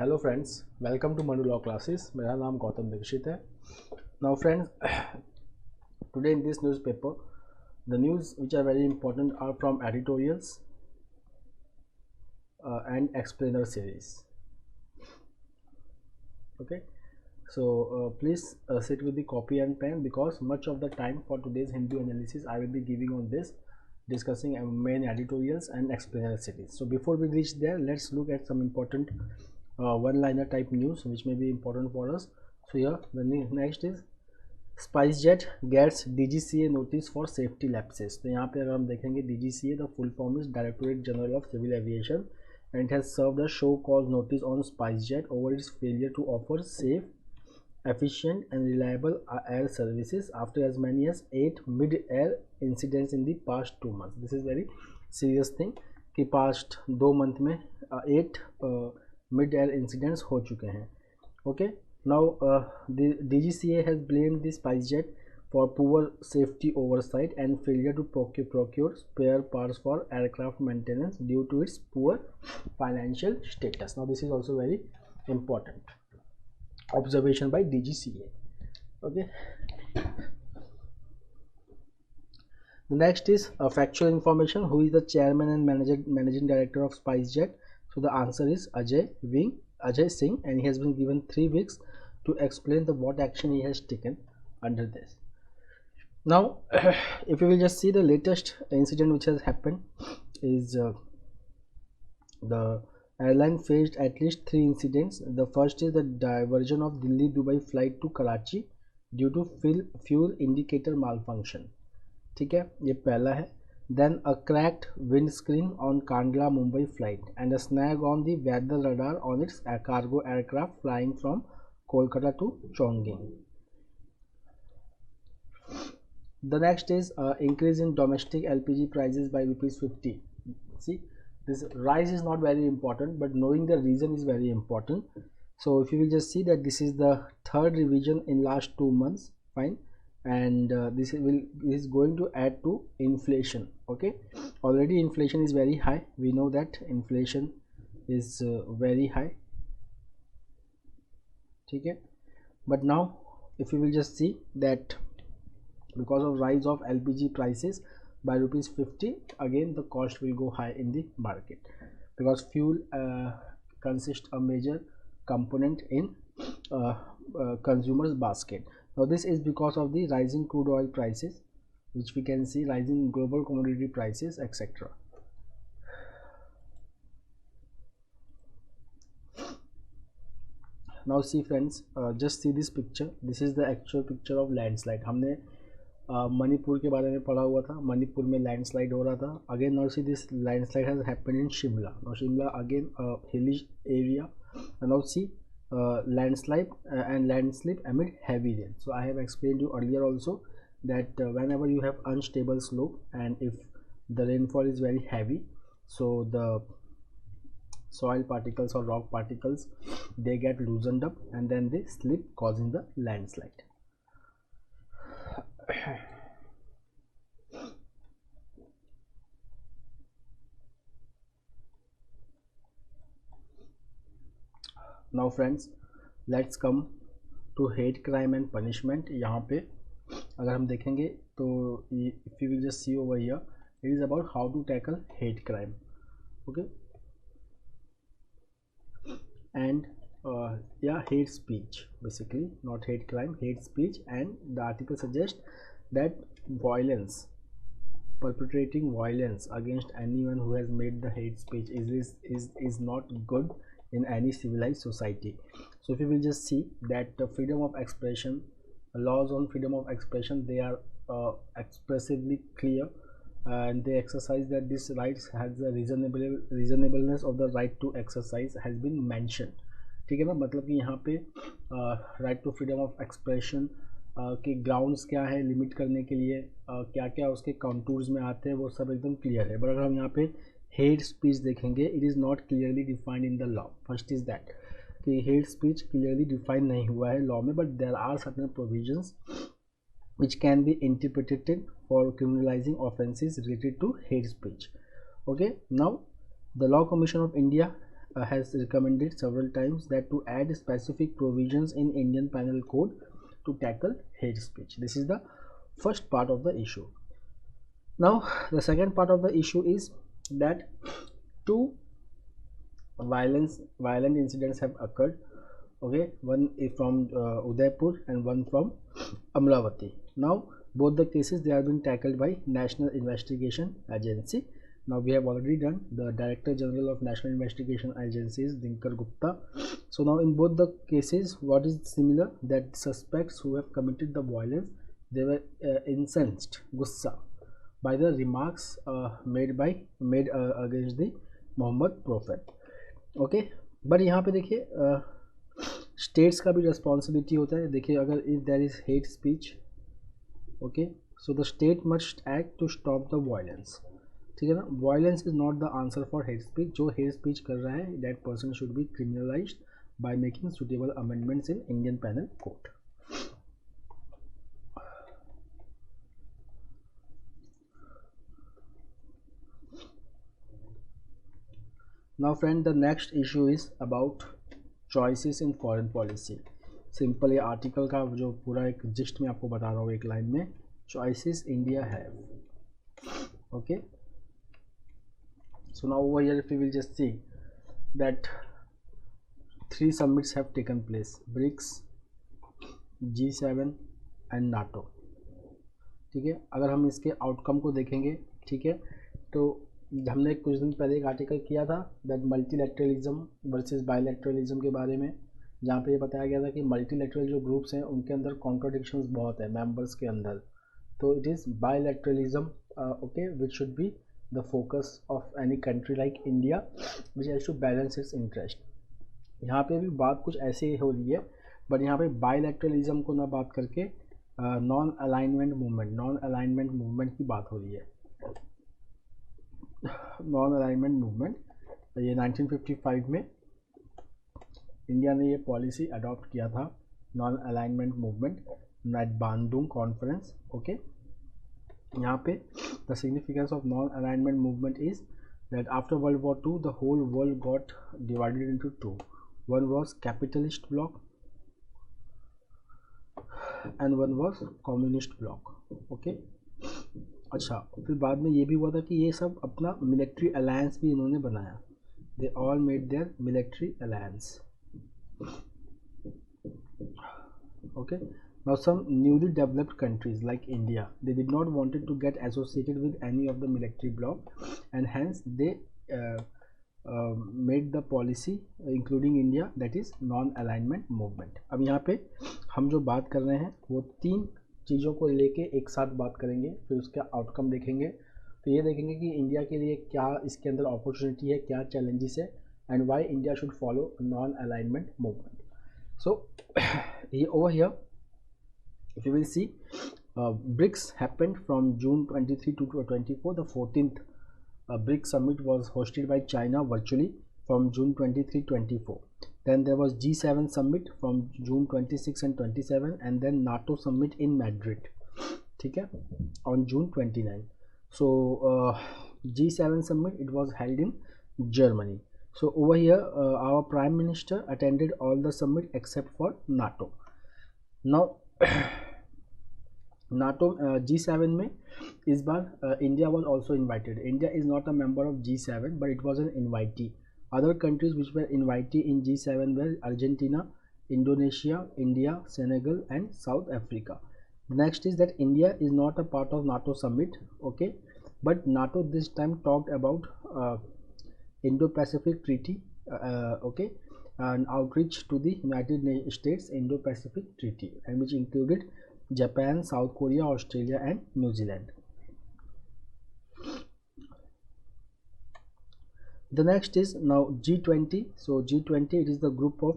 Hello friends, welcome to Manu law classes. मेरा नाम गौतम दीक्षित है। Now friends, today in this newspaper the news which are very important are from editorials and explainer series. Okay, so please sit with the copy and pen because much of the time for today's Hindu analysis I will be giving on this, discussing main editorials and explainer series. So before we reach there, let's look at some important one-liner type news which may be important for us. So here the next is SpiceJet gets DGCA notice for safety lapses. तो यहाँ पे अगर हम देखेंगे DGCA, the full form is Directorate General of Civil Aviation, and it has served a show cause notice on SpiceJet over its failure to offer safe, efficient and reliable air services after as many as 8 mid-air incidents in the past 2 months. This is very serious thing कि past 2 month में 8 mid-air incidents हो चुके हैं. Okay. Now the DGCA has blamed the SpiceJet for poor safety oversight and failure to procure spare parts for aircraft maintenance due to its poor financial status. Now this is also very important observation by DGCA. Okay. The next is factual information. Who is the chairman and managing director of SpiceJet? So the answer is Ajay Singh, and he has been given 3 weeks to explain the what action he has taken under this. Now if you will just see the latest incident which has happened is the airline faced at least 3 incidents. The first is the diversion of Delhi Dubai flight to Karachi due to fuel indicator malfunction. ठीक है, ये पहला है. Then a cracked windscreen on Kandla Mumbai flight and a snag on the weather radar on its cargo aircraft flying from Kolkata to Chongqing. The next is increase in domestic LPG prices by ₹50. See, this rise is not very important, but knowing the reason is very important. So if you will just see that this is the 3rd revision in last 2 months, fine, and this is going to add to inflation. Okay, already inflation is very high. We know that inflation is very high. Okay, but now if you will just see that because of rise of LPG prices by ₹50, again the cost will go high in the market because fuel consists a major component in consumers basket. Now this is because of the rising crude oil prices, which we can see rising global commodity prices, etc. Now see friends, just see this picture. This is the actual picture of landslide. हमने मणिपुर के बारे में पढ़ा हुआ था. मणिपुर में landslide हो रहा था. Again now see this landslide has happened in Shimla. Now Shimla again a hilly area, and now see landslide and landslip amid heavy rain. So I have explained you earlier also that whenever you have unstable slope and if the rainfall is very heavy, so the soil particles or rock particles, they get loosened up and then they slip, causing the landslide. Now friends, let's come to hate crime and punishment. यहाँ पे अगर हम देखेंगे तो if you will just see over here, it is about how to tackle hate crime. Okay, and yeah, hate speech, basically not hate crime, hate speech. And the article suggests that violence, perpetrating violence against anyone who has made the hate speech is not good in any civilized society. So if you will just see that the freedom of expression, laws on freedom of expression, they are expressively clear, and they exercise that this rights has the reasonableness of the right to exercise has been mentioned. ठीक है ना, मतलब कि यहाँ पे right to freedom of expression के grounds क्या है लिमिट करने के लिए, क्या क्या उसके कंटूर्स में आते हैं, वो सब एकदम क्लियर है. बट अगर हम यहाँ पे हेट स्पीच देखेंगे, it is not clearly defined in the law. First is that कि हेट स्पीच क्लियरली डिफाइन नहीं हुआ है लॉ में, but there are certain provisions which can be interpreted for criminalizing offenses related to hate speech. Okay, now the Law Commission of India has recommended several times that to add specific provisions in Indian Penal Code to tackle hate speech. This is the first part of the issue. Now the second part of the issue is that two violent incidents have occurred. Okay, one is from Udaipur and one from Amravati. Now both the cases, they have been tackled by National Investigation Agency. Now we have already done. The Director General of National Investigation Agency is Dinkar Gupta. So now in both the cases, what is similar, that suspects who have committed the violence, they were incensed, gussa, by the remarks made against the Muhammad Prophet. Okay, but यहाँ पे देखिए states का भी responsibility होता है. देखिए अगर if there is hate speech, okay, so the state must act to stop the violence. ठीक है ना, violence is not the answer for hate speech. जो हेट स्पीच कर रहा है, that person should be criminalised by making suitable amendments in Indian penal code. Now friend, the next issue is about choices in foreign policy. Simple ये article का जो पूरा एक gist में आपको बता रहा हूँ एक लाइन में. choices India have. Okay, so now over here if we will just see that 3 summits have taken place: BRICS, G7 and NATO. ठीक है, अगर हम इसके आउटकम को देखेंगे, ठीक है, तो हमने कुछ दिन पहले एक आर्टिकल किया था दैट मल्टीलैटरलिज्म वर्सेस बायलैटरलिज्म के बारे में, जहाँ पे ये बताया गया था कि मल्टीलैटरल जो ग्रुप्स हैं उनके अंदर कॉन्ट्राडिक्शंस बहुत है मेंबर्स के अंदर. तो it is bilateralism, okay, which should be the focus of any country like India which has to balance its interest. यहाँ पे भी बात कुछ ऐसे ही हो रही है, बट यहाँ पे बायलैटरलिज्म को ना बात करके नॉन अलाइनमेंट मूवमेंट की बात हो रही है. नॉन अलाइनमेंट मूवमेंट, ये 1955 में इंडिया ने ये पॉलिसी अडॉप्ट किया था, non alignment movement, at Bandung conference. Okay, यहाँ पे the significance of non alignment movement is that after world war II the whole world got divided into 2. One was capitalist bloc and one was communist bloc. Okay, अच्छा, फिर बाद में ये भी हुआ था कि ये सब अपना मिलिट्री अलायंस भी इन्होंने बनाया. They all made their military alliance. Okay, now some newly developed countries like India, they did not wanted to get associated with any of the military bloc and hence they made the policy including India, that is non alignment movement. अब यहाँ पे हम जो बात कर रहे हैं वो 3 चीज़ों को लेके एक साथ बात करेंगे, फिर उसका आउटकम देखेंगे. तो ये देखेंगे कि इंडिया के लिए क्या इसके अंदर अपॉर्चुनिटी है, क्या चैलेंजेस है, and why India should follow non alignment movement. So ये over here if you will see, BRICS happened from June 23 to 24. The 14th BRICS summit was hosted by China virtually from June 23-24. Then there was G7 summit from June 26 and 27, and then NATO summit in Madrid, ठीक है, on June 29. So G7 summit, it was held in Germany. So over here our Prime Minister attended all the summit except for NATO. Now NATO G7 में इस बार India was also invited. India is not a member of G7 but it was an invitee. Other countries which were invitee in G7 were Argentina, Indonesia, India, Senegal and South Africa. Next is that India is not a part of NATO summit, okay, but NATO this time talked about Indo-Pacific Treaty, okay, and outreach to the United States Indo-Pacific Treaty, and which included Japan, South Korea, Australia and New Zealand. The next is now G20. So G20, it is the group of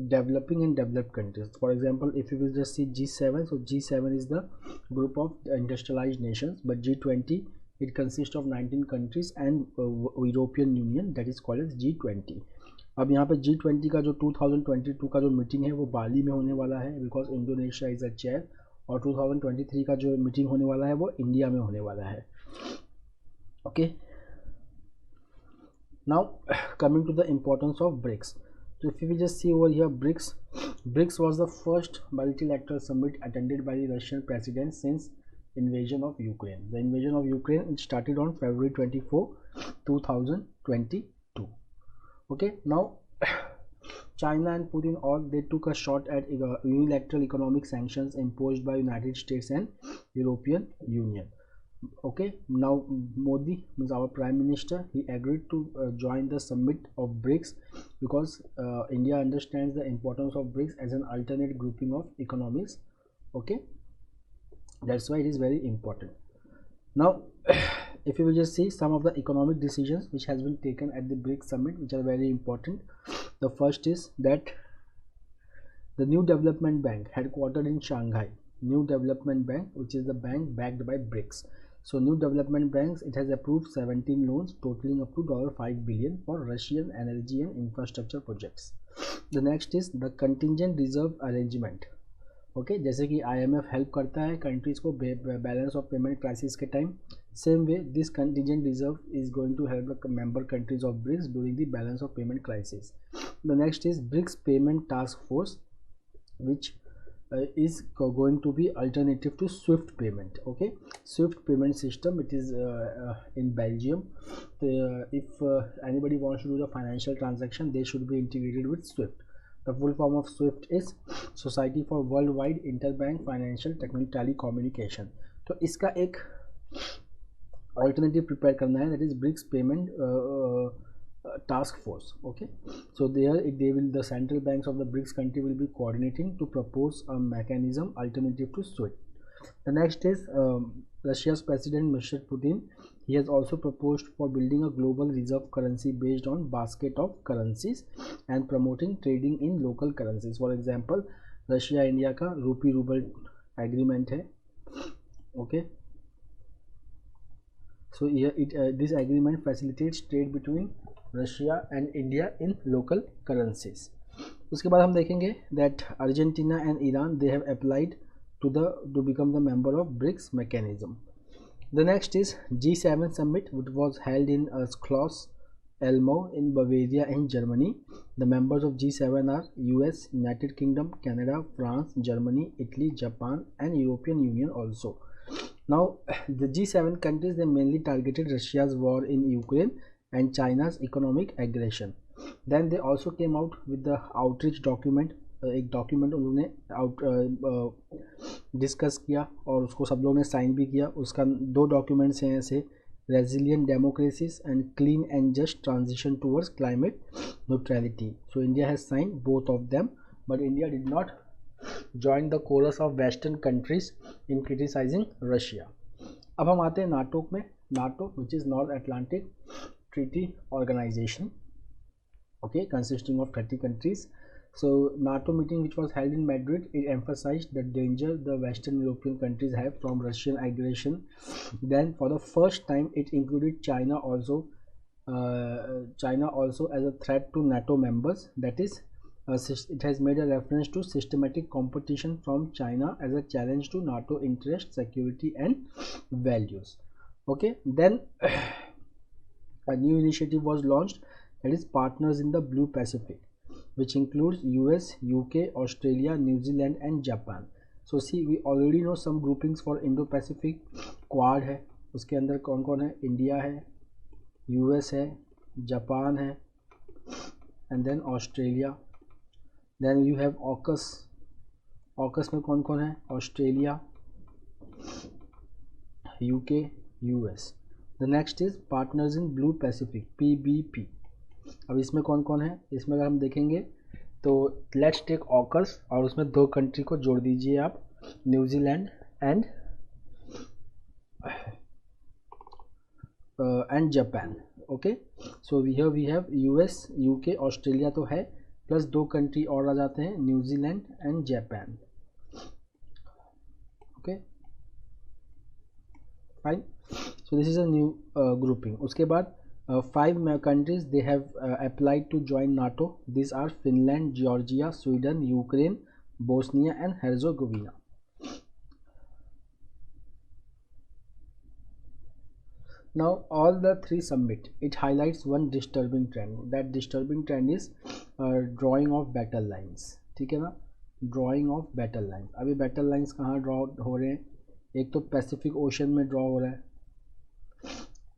developing and developed countries. For example, if you will just see G7, so G7 is the group of industrialized nations, but G20, it consists of 19 countries and European Union, that is called as G20. अब यहाँ पे G20 का जो 2022 का जो meeting है वो बाली में होने वाला है, because Indonesia is a chair, और 2023 का जो मीटिंग होने वाला है वो इंडिया में होने वाला है. Okay, Now coming to the importance of BRICS. So if we just see over here, BRICS was the first multilateral summit attended by the Russian president since invasion of Ukraine. The invasion of Ukraine, it started on February 24, 2022. Okay, now China and Putin they took a shot at unilateral economic sanctions imposed by United States and European Union. Okay, now Modi, means our prime minister, he agreed to join the summit of BRICS because India understands the importance of BRICS as an alternate grouping of economies. Okay, that's why it is very important. Now if you will just see some of the economic decisions which has been taken at the BRICS summit, which are very important. The first is that the New Development Bank, headquartered in Shanghai, New Development Bank, which is the bank backed by BRICS. So New Development Banks, it has approved 17 loans totaling up to $5 billion for Russian energy and infrastructure projects. The next is the contingent reserve arrangement. Okay जैसे कि IMF help करता है countries को balance of payment crisis के time, same way this contingent reserve is going to help the member countries of BRICS during the balance of payment crisis. The next is BRICS payment task force which is going to be alternative to SWIFT payment. Okay, SWIFT payment system, it is in Belgium. If anybody wants to do the financial transaction, they should be integrated with SWIFT. The full form of SWIFT is Society for Worldwide Interbank Financial Telecommunication. तो इसका एक alternative prepare करना है, that is BRICS payment task force. Okay, so the central banks of the BRICS country will be coordinating to propose a mechanism alternative to SWIFT. The next is Russia's President Mr. Putin. He has also proposed for building a global reserve currency based on basket of currencies and promoting trading in local currencies. For example, Russia India का rupee ruble agreement है. Okay, so here this agreement facilitates trade between Russia and India in local currencies. उसके बाद हम देखेंगे that Argentina and Iran, they have applied to become the member of BRICS mechanism. The next is G7 summit, which was held in Schloss Elmau in Bavaria in Germany. The members of G7 are US, United Kingdom, Canada, France, Germany, Italy, Japan and European Union also. Now the G7 countries, they mainly targeted Russia's war in Ukraine and China's economic aggression. Then they also came out with the outreach document. एक document उन्होंने discuss किया और उसको सब लोगों ने sign भी किया. उसका दो डॉक्यूमेंट्स हैं ऐसे, resilient democracies and clean and just transition towards climate neutrality. So India has sign both of them, but India did not join the chorus of western countries in criticising Russia. अब हम आते हैं NATO में. NATO which is North Atlantic Treaty Organization, okay, consisting of 30 countries. So NATO meeting which was held in Madrid, it emphasized the danger the Western European countries have from Russian aggression. Then for the first time it included China also as a threat to NATO members. That is, it has made a reference to systematic competition from China as a challenge to NATO interest, security and values. Okay, then a new initiative was launched, that is Partners in the Blue Pacific, which includes US, UK, Australia, New Zealand and Japan. So see, we already know some groupings for Indo-Pacific. Quad है, उसके अंदर कौन कौन है? India है, US है, Japan है, and then Australia. Then you have AUKUS. AUKUS में कौन कौन है? Australia, UK, US. The next is Partners in Blue Pacific, PBP. अब इसमें कौन कौन है? इसमें अगर हम देखेंगे तो लेट्स टेक ऑकस और उसमें दो कंट्री को जोड़ दीजिए आप, New Zealand and Japan. Okay, so we have US, UK, Australia तो है, प्लस दो कंट्री और आ जाते हैं, New Zealand and Japan. Okay fine. So this is a new grouping. उसके बाद 5 countries, they have applied to join NATO. These are Finland, Georgia, Sweden, Ukraine, Bosnia and Herzegovina. Now all the three summit, it highlights one disturbing trend. That disturbing trend is drawing of battle lines. ठीक है ना, drawing of battle lines. अभी battle lines कहाँ draw हो रहे हैं? एक तो पैसिफिक ओशन में ड्रॉ हो रहा है,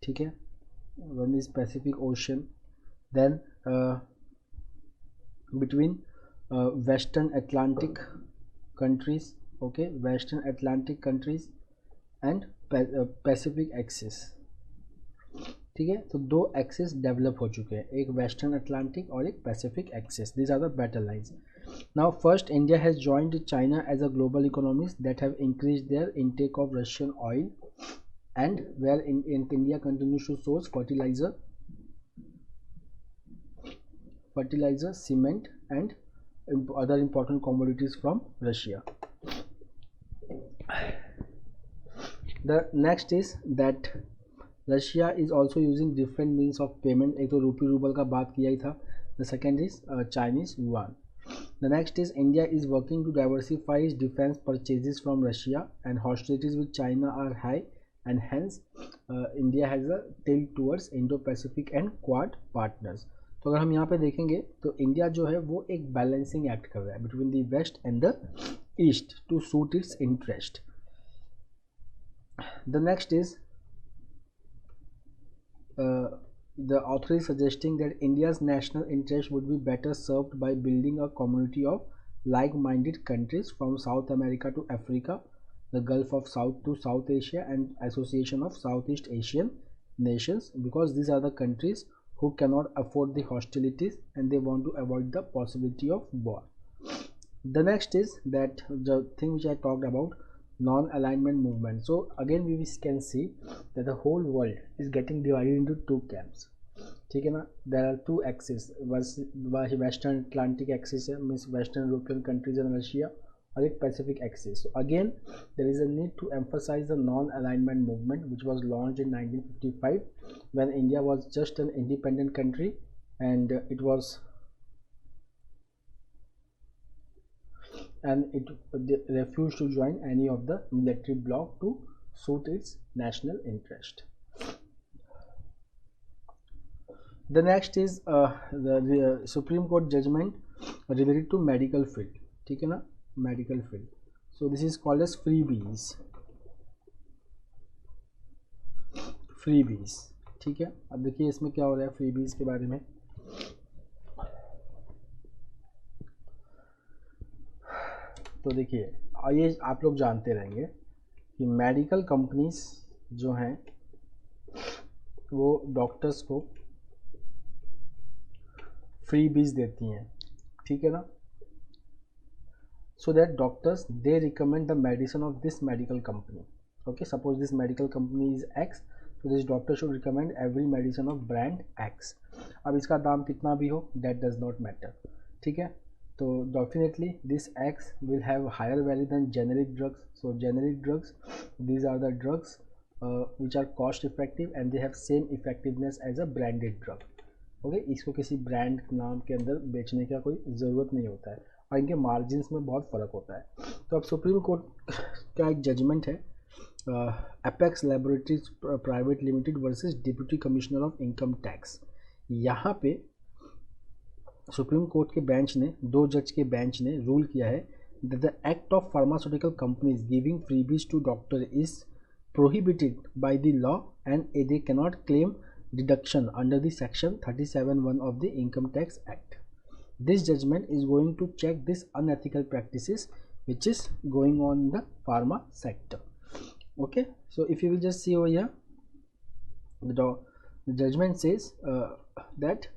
ठीक है, one is Pacific Ocean, then between western Atlantic countries, okay, western Atlantic countries and Pacific axis. ठीक है, तो दो एक्सिस डेवलप हो चुके हैं, एक वेस्टर्न अटलांटिक और एक Pacific axis. This are the battle lines. Now first, India has joined China as a global economies that have increase their intake of Russian oil and where in India continues to source fertilizer, cement and other important commodities from Russia. The next is that Russia is also using different means of payment. एक तो रूपी rouble का बात किया ही था. The second is Chinese yuan. The next is India is working to diversify its defense purchases from Russia and hostilities with China are high and hence India has a tilt towards Indo-Pacific and Quad partners. तो अगर हम यहाँ पे देखेंगे तो India जो है वो एक बैलेंसिंग एक्ट कर रहा है between the west and the east to suit its interest. The next is the author is suggesting that India's national interest would be better served by building a community of like-minded countries from South America to Africa, the Gulf of South to South Asia and Association of Southeast Asian Nations, because these are the countries who cannot afford the hostilities and they want to avoid the possibility of war. The next is that the thing which I talked about, non-alignment movement. So again we can see that the whole world is getting divided into two camps. ठीक है ना, there are two axes, western Atlantic axis means western European countries and Russia, और एक Pacific axis. So again there is a need to emphasize the non-alignment movement which was launched in 1955 when India was just an independent country and it refused to join any of the military bloc to suit its national interest. The next is the Supreme Court judgment related to medical field. ठीक है ना, medical field. So this is called as freebies. Freebies. ठीक है, अब देखिए इसमें क्या हो रहा है freebies के बारे में. तो देखिए ये आप लोग जानते रहेंगे कि मेडिकल कंपनीज जो हैं वो डॉक्टर्स को फ्रीबीज देती हैं, ठीक है ना, so that doctors they recommend the medicine of this medical company. Okay, suppose this medical company is X, so this doctor should recommend every medicine of brand X. अब इसका दाम कितना भी हो that does not matter, ठीक है. तो definitely this X will have higher value than generic drugs. So generic drugs, these are the drugs which are cost effective and they have same effectiveness as a branded drug. Okay, इसको किसी brand नाम के अंदर बेचने का कोई ज़रूरत नहीं होता है और इनके मार्जिन्स में बहुत फ़र्क होता है. तो अब सुप्रीम कोर्ट का एक जजमेंट है apex laboratories private limited versus deputy commissioner of income tax. यहाँ पे सुप्रीम कोर्ट के बेंच ने, 2 जज के बेंच ने रूल किया है that the act of pharmaceutical companies giving freebies to doctor is prohibited by the law and they cannot claim deduction under the section 37(1) of the Income Tax Act. This judgment is going to check this unethical practices which is going on in the pharma sector. Okay, so if you will just see over here, the judgment says that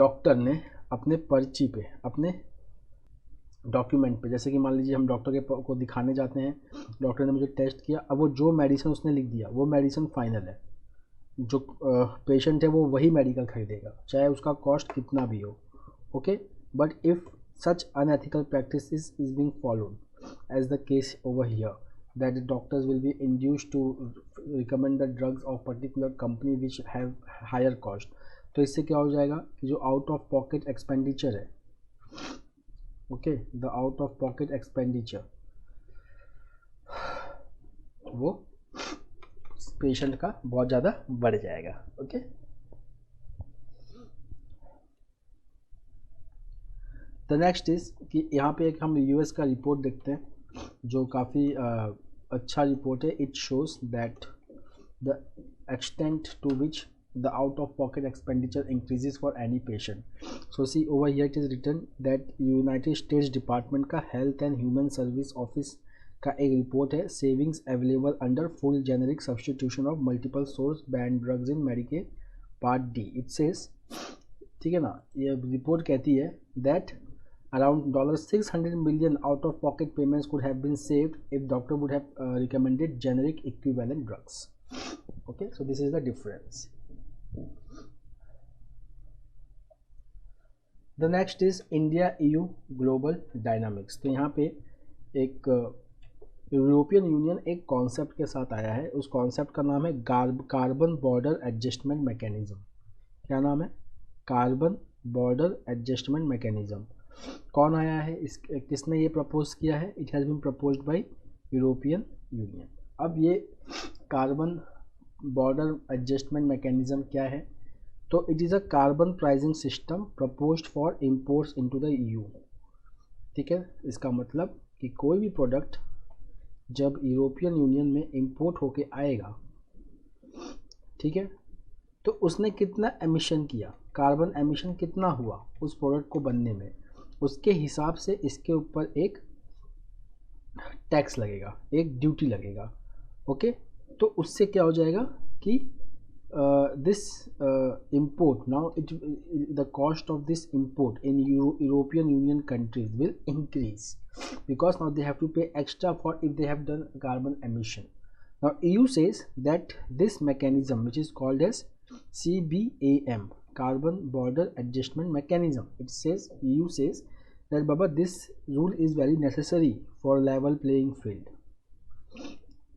doctor ने अपने पर्ची पे, अपने document पे, जैसे कि मान लीजिए हम डॉक्टर को दिखाने जाते हैं, डॉक्टर ने मुझे टेस्ट किया, अब वो जो मेडिसिन उसने लिख दिया वो मेडिसिन फाइनल है, जो पेशेंट है वो वही मेडिकल खरीदेगा चाहे उसका कॉस्ट कितना भी हो. Okay, but if such unethical practice is being followed as the case over here that the doctors will be induced to recommend the drugs of particular company which have higher cost. तो इससे क्या हो जाएगा कि जो out of pocket expenditure है, okay, the out of pocket expenditure वो patient का बहुत ज़्यादा बढ़ जाएगा। ओके, द नेक्स्ट इज कि यहाँ पे एक हम यूएस का रिपोर्ट देखते हैं जो काफ़ी अच्छा रिपोर्ट है। It shows that the extent to which the out of pocket expenditure increases for any patient. So see over here it is written that United States Department का Health and Human Service Office का एक report है, savings available under full generic substitution of multiple source banned drugs in Medicare Part D. It says, ठीक है ना, ये report कहती है that around $600 million out of pocket payments could have been saved if doctor would have recommended generic equivalent drugs. Okay, so this is the difference. The next is India EU global dynamics. तो यहाँ पे एक European union एक concept के साथ आया है, उस कॉन्सेप्ट का नाम है कार्बन बॉर्डर एडजस्टमेंट मैकेनिज्म। क्या नाम है? Carbon border adjustment mechanism. कौन आया है, किसने ये प्रपोज किया है? It has been proposed by European Union. अब ये कार्बन बॉर्डर एडजस्टमेंट मैकेनिज्म क्या है? तो it is a carbon pricing system proposed for imports into the EU। ठीक है, इसका मतलब कि कोई भी प्रोडक्ट जब यूरोपियन यूनियन में इंपोर्ट होके आएगा, ठीक है, तो उसने कितना एमिशन किया, कार्बन एमिशन कितना हुआ उस प्रोडक्ट को बनने में, उसके हिसाब से इसके ऊपर एक टैक्स लगेगा, एक ड्यूटी लगेगा। ओके, तो उससे क्या हो जाएगा कि this import, now the cost of this import in European Union countries will increase because now they have to pay extra for if they have done carbon emission. Now EU says that this mechanism, which is called as CBAM, Carbon Border Adjustment Mechanism, it says, EU says that Baba, this rule is very necessary for level playing field.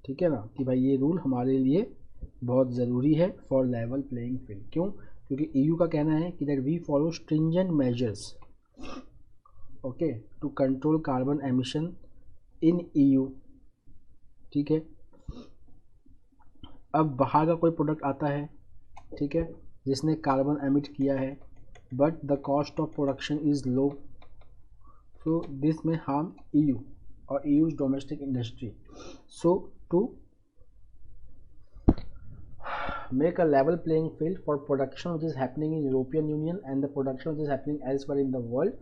ठीक है ना, कि भाई ये rule हमारे लिए बहुत ज़रूरी है फॉर लेवल प्लेइंग फील्ड। क्यों? क्योंकि EU का कहना है कि that we follow stringent measures, okay, to control carbon emission in EU। ठीक है, अब बाहर का कोई प्रोडक्ट आता है, ठीक है, जिसने कार्बन एमिट किया है, but the cost of production is low, so this may harm EU और EU's domestic industry. So to make a level playing field for production which is happening in European Union and the production which is happening elsewhere in the world,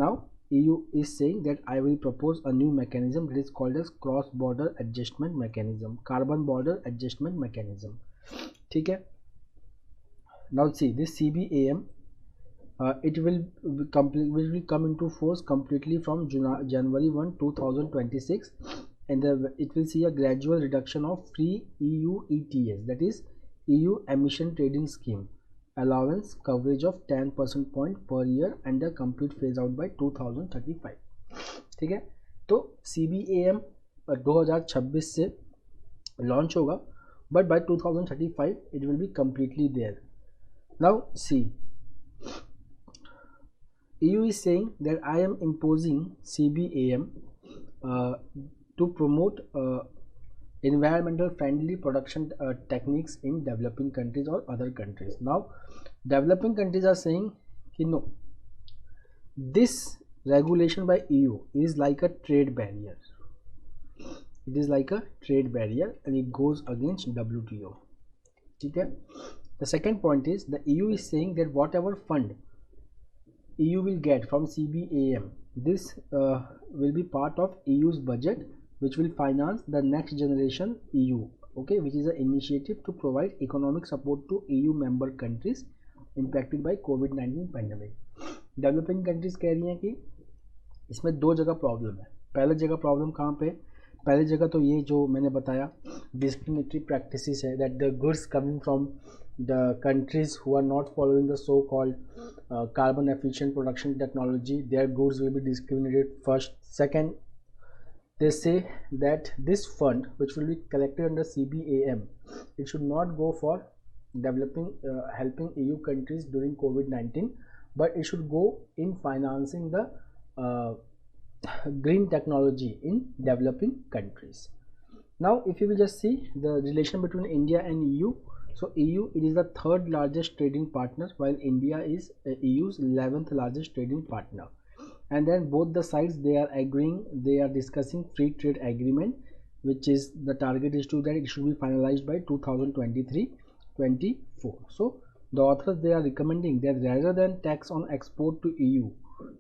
now EU is saying that I will propose a new mechanism that is called as cross border adjustment mechanism, carbon border adjustment mechanism। ठीक है, now see this CBAM, it will come into force completely from January 1, 2026, and it will see a gradual reduction of free EU ETS, that is EU emission trading scheme allowance coverage of 10% point per year and a complete phase out by 2035। ठीक है, तो CBAM 2026 से launch होगा, but by 2035 it will be completely there। Now see, EU is saying that I am imposing CBAM to promote environmental friendly production techniques in developing countries or other countries। Now developing countries are saying कि no, this regulation by EU is like a trade barrier, it is like a trade barrier and it goes against WTO। ठीक है, the second point is the EU is saying that whatever fund EU will get from CBAM, this will be part of EU's budget which will finance the next generation EU, okay, which is an initiative to provide economic support to EU member countries impacted by COVID-19 pandemic। Developing countries कह रही हैं कि इसमें दो जगह problem है। पहले जगह प्रॉब्लम कहाँ पे? पहली जगह तो ये जो मैंने बताया डिस्क्रिमिनेटरी प्रैक्टिसेस है, that the goods coming from the countries who are not following the so called carbon efficient production technology, their goods will be discriminated first. Second, they say that this fund which will be collected under CBAM, it should not go for developing helping EU countries during COVID-19, but it should go in financing the green technology in developing countries। Now if you will just see the relation between India and EU, so EU, it is the third largest trading partner, while India is EU's 11th largest trading partner. And then both the sides, they are agreeing, they are discussing free trade agreement, which is the target is to that it should be finalized by 2023-24. So the authors, they are recommending that rather than tax on export to EU,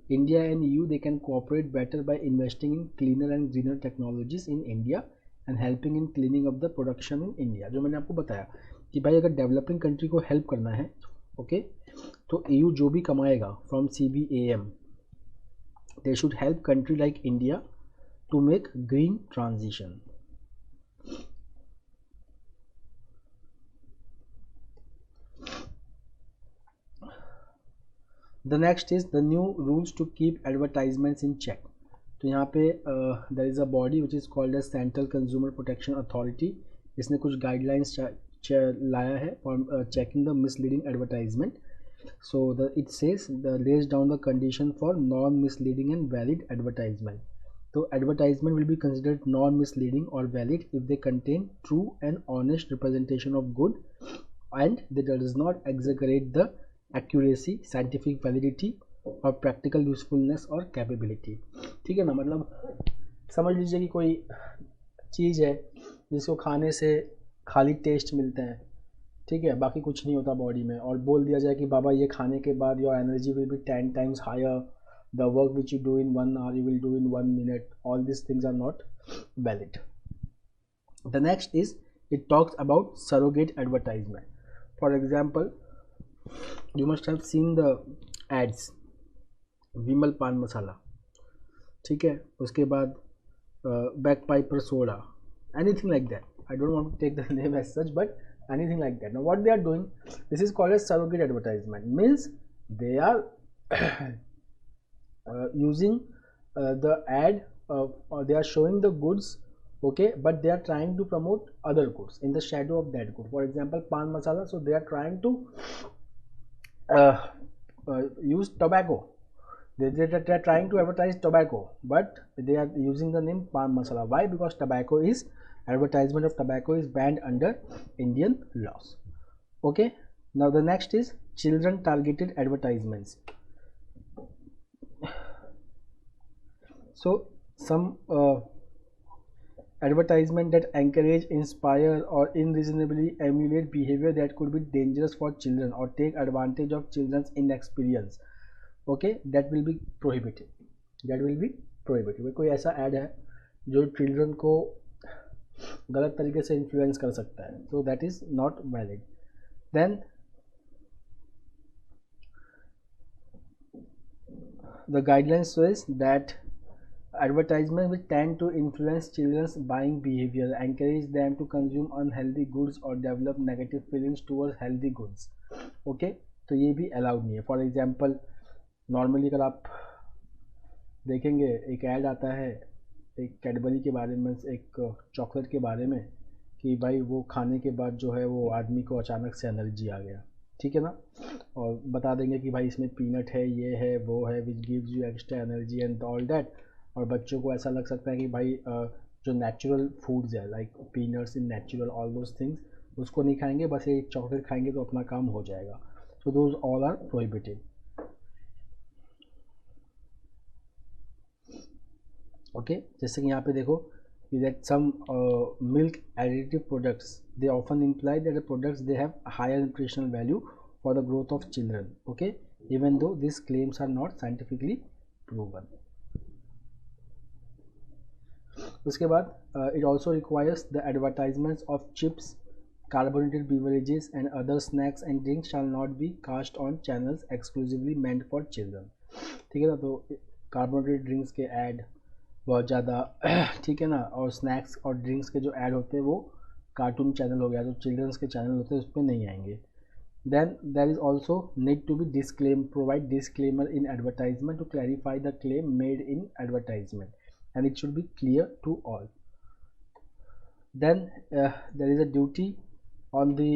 India and EU, they can cooperate better by investing in cleaner and greener technologies in India and helping in cleaning up the production in India. जो मैंने आपको बताया कि भाई अगर developing country को help करना है, ओके, तो EU जो भी कमाएगा from CBAM, they should help country like India to make green transition. The next is the new rules to keep advertisements in check. तो यहाँ पे there is a body which is called as Central Consumer Protection Authority. इसने कुछ guidelines लाया है for checking the misleading advertisement. So it says lays down the condition for non-misleading and valid advertisement. So advertisement will be considered non-misleading or valid if they contain true and honest representation of good and that does not exaggerate the accuracy, scientific validity और practical usefulness और capability. ठीक है ना, मतलब समझ लीजिए कि कोई चीज़ है जिसको खाने से खाली टेस्ट मिलता है, ठीक है, बाकी कुछ नहीं होता बॉडी में, और बोल दिया जाए कि बाबा ये खाने के बाद your energy will be 10 times higher, the work which you do in 1 hour you will do in 1 minute. All these things are not valid. The next is it talks about surrogate advertisement. For example, you must have seen the ads, विमल पान मसाला, ठीक है, उसके बाद बैकपाइपर soda, anything like that. I don't want to take the name as such, but anything like that. Now what they are doing, this is called as surrogate advertisement. Means they are using the ad, they are showing the goods, okay, but they are trying to promote other goods in the shadow of that good. For example, pan masala, so they are trying to use tobacco. They are trying to advertise tobacco, but they are using the name Pan Masala. Why? Because tobacco is, advertisement of tobacco is banned under Indian laws. Okay. Now the next is children targeted advertisements. So some advertisement that encourage, inspire or unreasonably emulate behavior that could be dangerous for children or take advantage of children's inexperience, okay, that will be prohibited. That will be prohibited. कोई ऐसा ad है जो children को गलत तरीके से influence कर सकता है, so that is not valid. Then the guidelines says that advertisement will tend to influence children's buying behavior, encourage them to consume unhealthy goods or develop negative feelings towards healthy goods. Okay, तो ये भी allowed नहीं है. For example, normally अगर आप देखेंगे एक add आता है एक कैडबरी के बारे में, एक चॉकलेट के बारे में, कि भाई वो खाने के बाद जो है वो आदमी को अचानक से एनर्जी आ गया, ठीक है ना, और बता देंगे कि भाई इसमें पीनट है, ये है, वो है, which gives you extra energy and all that. और बच्चों को ऐसा लग सकता है कि भाई जो नेचुरल फूड्स है like peanuts in natural all those things, उसको नहीं खाएंगे, बस एक चॉकलेट खाएंगे तो अपना काम हो जाएगा. So those all are prohibited. Okay, जैसे कि यहाँ पे देखो that some milk additive products, they often imply that the products they have higher nutritional value for the growth of children, okay, even though these claims are not scientifically proven. उसके बाद it also requires the advertisements of chips, carbonated beverages and other snacks and drinks shall not be cast on channels exclusively meant for children. ठीक है ना, तो carbonated drinks के add बहुत ज़्यादा, ठीक है ना, और स्नैक्स और ड्रिंक्स के जो ऐड होते हैं वो कार्टून चैनल हो गया, जो चिल्ड्रंस के चैनल होते हैं उस पर नहीं आएंगे. Then there is also need to be disclaim, provide disclaimer in advertisement to clarify the claim made in advertisement and it should be clear to all. Then there is a duty on the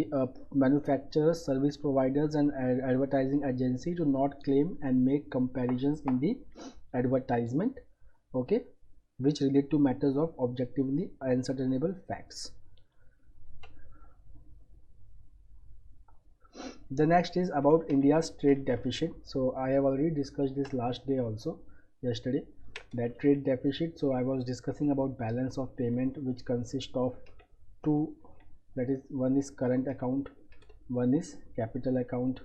manufacturers, service providers and advertising agency to not claim and make comparisons in the advertisement. Okay, which relate to matters of objectively ascertainable facts. The next is about India's trade deficit. So I have already discussed this last day also, yesterday, that trade deficit. So I was discussing about balance of payment, which consists of two, that is one is current account, one is capital account.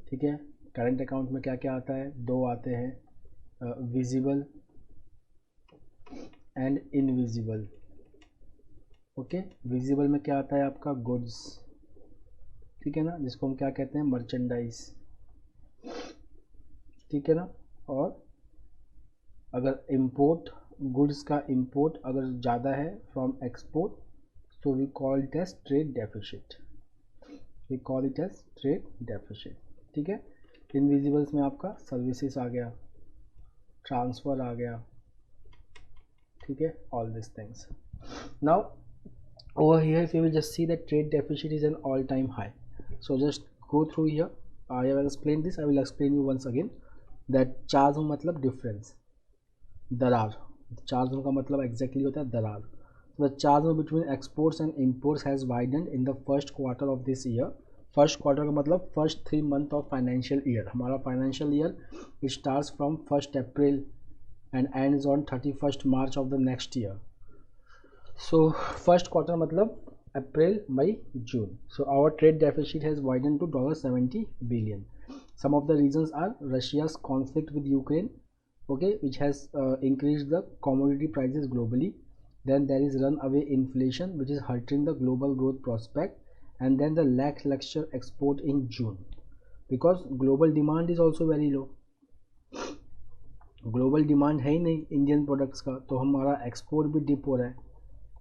ठीक है, current account में क्या क्या आता है, दो आते हैं, visible and invisible. Okay, visible में क्या आता है आपका, गुड्स. ठीक है ना, जिसको हम क्या कहते हैं, मर्चेंडाइज. ठीक है ना. और अगर इंपोर्ट, गुड्स का इंपोर्ट अगर ज़्यादा है from export, so we call it as trade deficit. We call it as trade deficit. ठीक है. इनविजिबल्स में आपका सर्विसेज आ गया, ट्रांसफ़र आ गया. ठीक है, all these things. Now over here if you will just see that trade deficit is an all time high. So just go through here. I have explained this, I will explain you once again that charge में मतलब difference, दरार. Charge का मतलब exactly होता है दरार. The charge between exports and imports has widened in the first quarter of this year. First quarter का मतलब first 3 month of financial year. हमारा financial year it starts from 1 April and ends on 31 March of the next year. So first quarter मतलब April, May, June. So our trade deficit has widen to $70 billion. Some of the reasons are Russia's conflict with Ukraine, okay, which has increased the commodity prices globally. Then there is runaway inflation, which is hurting the global growth prospect, and then the lackluster export in June, because global demand is also very low. Global demand है ही नहीं Indian products का, तो हमारा export भी dip हो रहा है.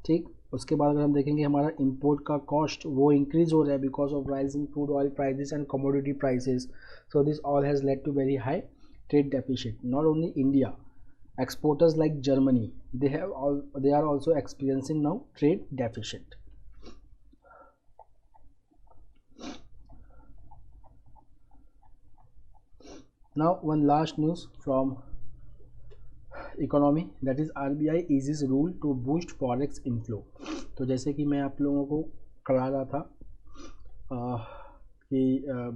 ठीक. उसके बाद अगर हम देखेंगे हमारा इंपोर्ट का कॉस्ट वो इंक्रीज हो रहा है because of rising crude oil prices and commodity prices. So this all has led to very high trade deficit. Not only India, exporters like Germany, they are also experiencing now trade deficit. Now one last news from economy, that is RBI eases rule to boost forex inflow. तो जैसे कि मैं आप लोगों को करा रहा था कि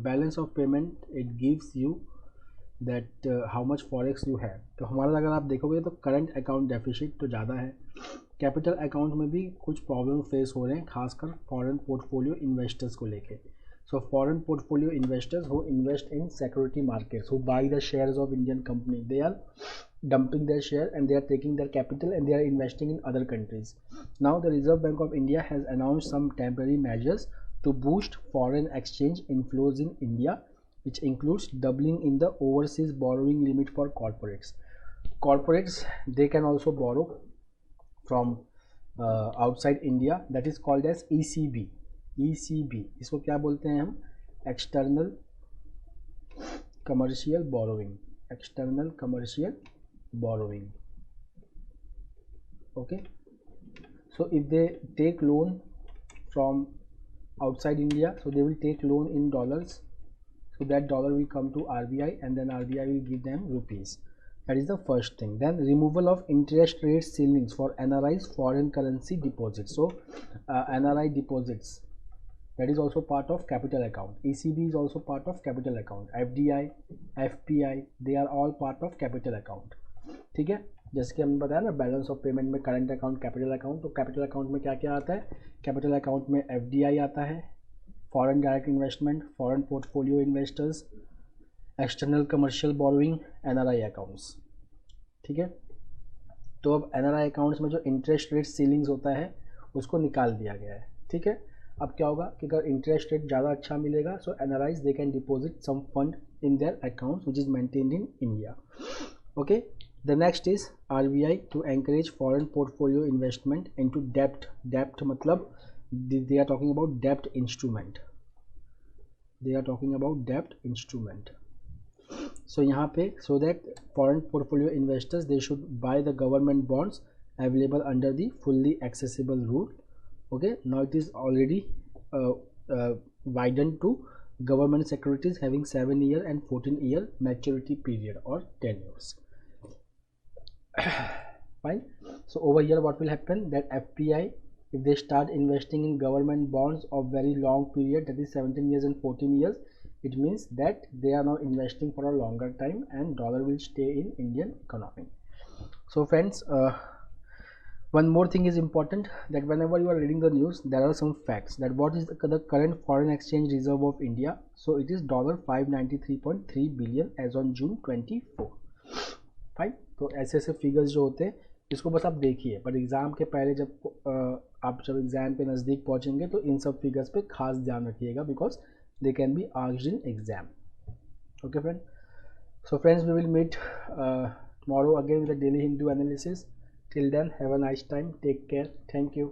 balance of payment it gives you that how much forex you have. तो हमारा अगर आप देखोगे तो करंट अकाउंट डेफिसिट तो ज़्यादा है. कैपिटल अकाउंट में भी कुछ प्रॉब्लम फेस हो रहे हैं, खासकर फॉरेन पोर्टफोलियो इन्वेस्टर्स को लेके. So foreign portfolio investors who invest in security markets, who buy the shares of Indian company, they are dumping their share and they are taking their capital and they are investing in other countries. Now the Reserve Bank of India has announced some temporary measures to boost foreign exchange inflows in India, which includes doubling in the overseas borrowing limit for corporates. Corporates, they can also borrow from outside India, that is called as ECB. ECB इसको क्या बोलते हैं हम, external commercial borrowing. External commercial borrowing. Okay, so if they take loan from outside India, so they will take loan in dollars, so that dollar will come to RBI and then RBI will give them rupees. That is the first thing. Then removal of interest rate ceilings for NRI's foreign currency deposits. So NRI deposits, that is also part of capital account. ECB is also part of capital account. FDI, FPI, they are all part of capital account. ठीक है, जैसे कि हमने बताया ना balance of payment में current account, capital account. तो capital account में क्या क्या आता है, कैपिटल अकाउंट में FDI आता है, foreign direct investment, foreign portfolio investors, external commercial borrowing, NRI accounts. ठीक है, तो अब NRI अकाउंट्स में जो इंटरेस्ट रेट सीलिंग्स होता है उसको निकाल दिया गया है. ठीक है, अब क्या होगा कि अगर इंटरेस्ट रेट ज़्यादा अच्छा मिलेगा, so NRIs they can deposit some fund in their accounts which is maintained in India. Okay, the next is RBI to encourage foreign portfolio investment into debt. Debt मतलब they are talking about debt instrument. They are talking about debt instrument. So यहाँ पे so that foreign portfolio investors they should buy the government bonds available under the fully accessible rule. Okay, now it is already widened to government securities having 7-year and 14-year maturity period or 10 years. fine. So over here what will happen, that FPI, if they start investing in government bonds of very long period, that is 17 years and 14 years, it means that they are now investing for a longer time and dollar will stay in Indian economy. So friends, one more thing is important, that whenever you are reading the news, there are some facts that what is the current foreign exchange reserve of India. So it is $593.3 billion as on June 24. Fine. तो ऐसे ऐसे figures जो होते हैं इसको बस आप देखिए, बट एग्ज़ाम के पहले जब आप जब एग्ज़ाम पे नज़दीक पहुंचेंगे तो इन सब फिगर्स पे खास ध्यान रखिएगा, because they can be asked in exam. Okay friend. So friends, we will meet tomorrow again with a daily Hindu analysis. Till then, have a nice time. Take care. Thank you.